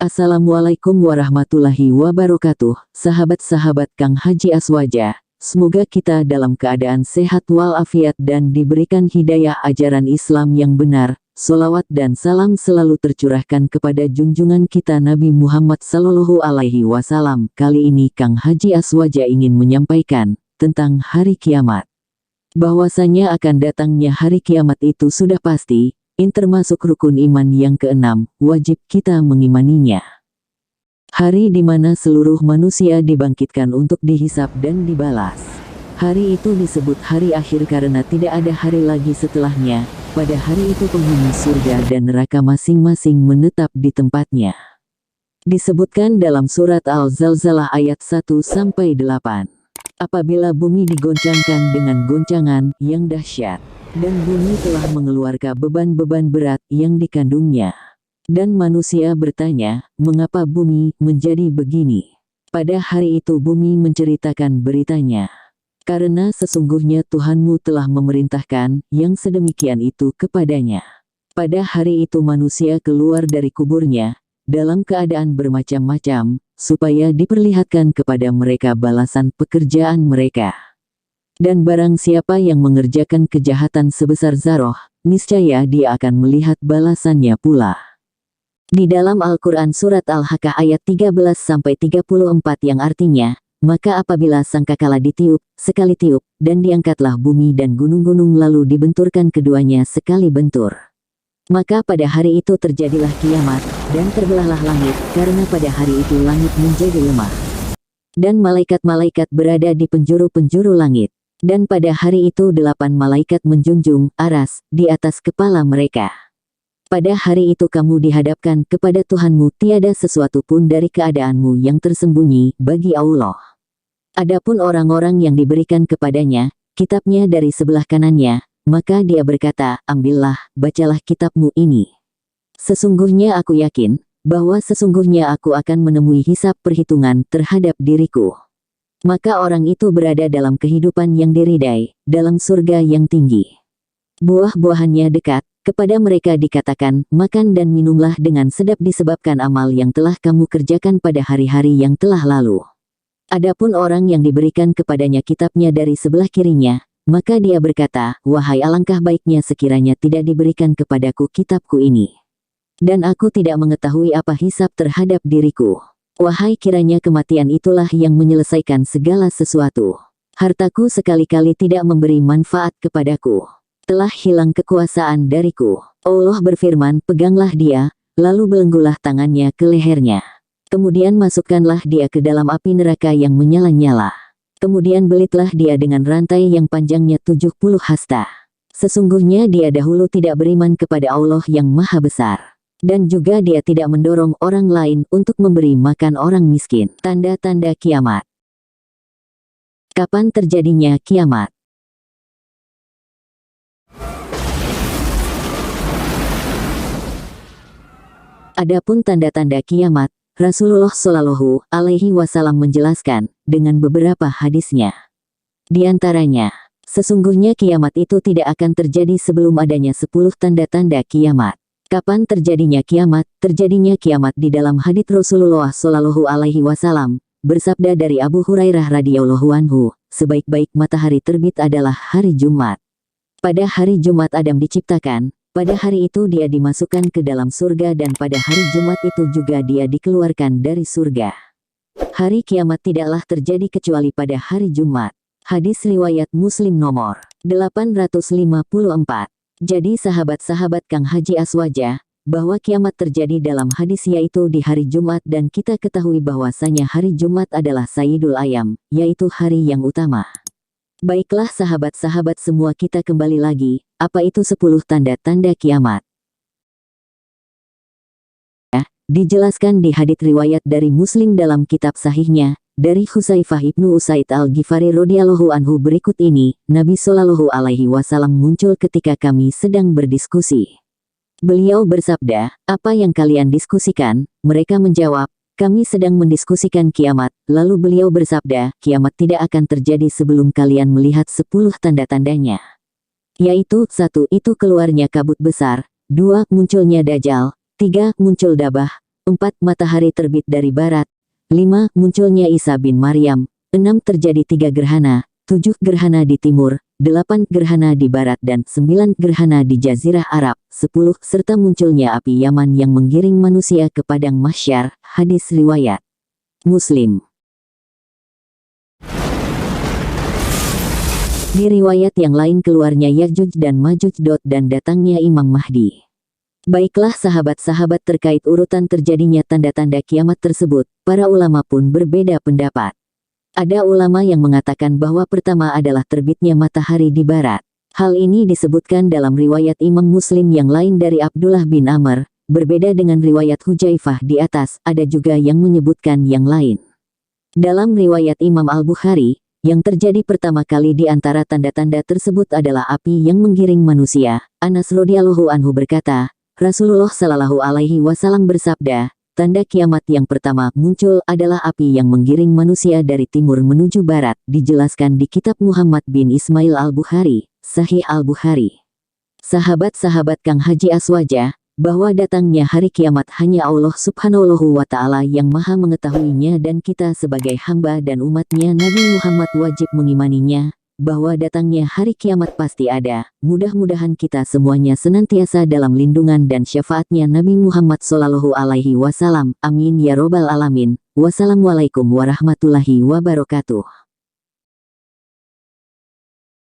Assalamualaikum warahmatullahi wabarakatuh, sahabat-sahabat Kang Haji Aswaja. Semoga kita dalam keadaan sehat walafiat dan diberikan hidayah ajaran Islam yang benar. Sholawat dan salam selalu tercurahkan kepada junjungan kita Nabi Muhammad Sallallahu Alaihi Wasallam. Kali ini Kang Haji Aswaja ingin menyampaikan tentang hari kiamat. Bahwasanya akan datangnya hari kiamat itu sudah pasti. Termasuk rukun iman yang keenam, wajib kita mengimaninya. Hari di mana seluruh manusia dibangkitkan untuk dihisap dan dibalas. Hari itu disebut hari akhir karena tidak ada hari lagi setelahnya. Pada hari itu penghuni surga dan neraka masing-masing menetap di tempatnya. Disebutkan dalam surat Al-Zalzalah ayat 1-8. Apabila bumi digoncangkan dengan goncangan yang dahsyat. Dan bumi telah mengeluarkan beban-beban berat yang dikandungnya. Dan manusia bertanya, mengapa bumi menjadi begini? Pada hari itu bumi menceritakan beritanya. Karena sesungguhnya Tuhanmu telah memerintahkan yang sedemikian itu kepadanya. Pada hari itu manusia keluar dari kuburnya, dalam keadaan bermacam-macam, supaya diperlihatkan kepada mereka balasan pekerjaan mereka. Dan barang siapa yang mengerjakan kejahatan sebesar zarah, niscaya dia akan melihat balasannya pula. Di dalam Al-Quran surat Al-Haqqah ayat 13-34 yang artinya, maka apabila sangkakala ditiup, sekali tiup, dan diangkatlah bumi dan gunung-gunung lalu dibenturkan keduanya sekali bentur. Maka pada hari itu terjadilah kiamat, dan terbelahlah langit, karena pada hari itu langit menjadi lemah. Dan malaikat-malaikat berada di penjuru-penjuru langit. Dan pada hari itu 8 malaikat menjunjung aras di atas kepala mereka. Pada hari itu kamu dihadapkan kepada Tuhanmu, tiada sesuatu pun dari keadaanmu yang tersembunyi bagi Allah. Adapun orang-orang yang diberikan kepadanya kitabnya dari sebelah kanannya, maka dia berkata, ambillah, bacalah kitabmu ini. Sesungguhnya aku yakin bahwa sesungguhnya aku akan menemui hisab perhitungan terhadap diriku. Maka orang itu berada dalam kehidupan yang diridai, dalam surga yang tinggi. Buah-buahannya dekat, kepada mereka dikatakan, makan dan minumlah dengan sedap disebabkan amal yang telah kamu kerjakan pada hari-hari yang telah lalu. Adapun orang yang diberikan kepadanya kitabnya dari sebelah kirinya, maka dia berkata, wahai alangkah baiknya sekiranya tidak diberikan kepadaku kitabku ini. Dan aku tidak mengetahui apa hisab terhadap diriku. Wahai kiranya kematian itulah yang menyelesaikan segala sesuatu. Hartaku sekali-kali tidak memberi manfaat kepadaku. Telah hilang kekuasaan dariku. Allah berfirman, peganglah dia, lalu belenggulah tangannya ke lehernya. Kemudian masukkanlah dia ke dalam api neraka yang menyala-nyala. Kemudian belitlah dia dengan rantai yang panjangnya 70 hasta. Sesungguhnya dia dahulu tidak beriman kepada Allah yang Maha Besar. Dan juga dia tidak mendorong orang lain untuk memberi makan orang miskin. Tanda-tanda kiamat. Kapan terjadinya kiamat? Adapun tanda-tanda kiamat, Rasulullah Shallallahu Alaihi Wasallam menjelaskan dengan beberapa hadisnya. Di antaranya, sesungguhnya kiamat itu tidak akan terjadi sebelum adanya 10 tanda-tanda kiamat. Kapan terjadinya kiamat? Terjadinya kiamat di dalam hadits Rasulullah Shallallahu Alaihi Wasallam bersabda dari Abu Hurairah radhiyallahu anhu, sebaik-baik matahari terbit adalah hari Jumat. Pada hari Jumat Adam diciptakan, pada hari itu dia dimasukkan ke dalam surga dan pada hari Jumat itu juga dia dikeluarkan dari surga. Hari kiamat tidaklah terjadi kecuali pada hari Jumat. Hadis riwayat Muslim nomor 854. Jadi sahabat-sahabat Kang Haji Aswaja, bahwa kiamat terjadi dalam hadis yaitu di hari Jumat dan kita ketahui bahwasanya hari Jumat adalah Sayyidul Ayam, yaitu hari yang utama. Baiklah sahabat-sahabat semua kita kembali lagi, apa itu 10 tanda-tanda kiamat? Dijelaskan di hadits riwayat dari Muslim dalam kitab sahihnya, dari Hudzaifah ibnu Usaid al-Ghifari radhiyallahu anhu berikut ini, Nabi Shallallahu Alaihi Wasallam muncul ketika kami sedang berdiskusi. Beliau bersabda, apa yang kalian diskusikan? Mereka menjawab, kami sedang mendiskusikan kiamat. Lalu beliau bersabda, kiamat tidak akan terjadi sebelum kalian melihat 10 tanda-tandanya. Yaitu, 1. Itu keluarnya kabut besar, 2. Munculnya Dajjal, 3. Muncul Dabah, 4. Matahari terbit dari barat. 5. Munculnya Isa bin Maryam. 6. Terjadi 3 gerhana. 7. Gerhana di timur. 8. Gerhana di barat dan 9. Gerhana di Jazirah Arab. 10. Serta munculnya api Yaman yang menggiring manusia ke padang mahsyar. Hadis riwayat Muslim. Di riwayat yang lain keluarnya Ya'juj dan Ma'juj dan datangnya Imam Mahdi. Baiklah sahabat-sahabat, terkait urutan terjadinya tanda-tanda kiamat tersebut, para ulama pun berbeda pendapat. Ada ulama yang mengatakan bahwa pertama adalah terbitnya matahari di barat. Hal ini disebutkan dalam riwayat Imam Muslim yang lain dari Abdullah bin Amr, berbeda dengan riwayat Hujaifah di atas, ada juga yang menyebutkan yang lain. Dalam riwayat Imam Al-Bukhari, yang terjadi pertama kali di antara tanda-tanda tersebut adalah api yang menggiring manusia. Anas radhiyallahu anhu berkata, Rasulullah shallallahu alaihi wasallam bersabda, tanda kiamat yang pertama muncul adalah api yang menggiring manusia dari timur menuju barat, dijelaskan di kitab Muhammad bin Ismail Al-Bukhari, Sahih Al-Bukhari. Sahabat-sahabat Kang Haji Aswaja, bahwa datangnya hari kiamat hanya Allah subhanahu wa ta'ala yang maha mengetahuinya, dan kita sebagai hamba dan umatnya Nabi Muhammad wajib mengimaninya, bahwa datangnya hari kiamat pasti ada. Mudah-mudahan kita semuanya senantiasa dalam lindungan dan syafaatnya Nabi Muhammad sallallahu alaihi wasallam. Amin ya robbal alamin. Wassalamualaikum warahmatullahi wabarakatuh.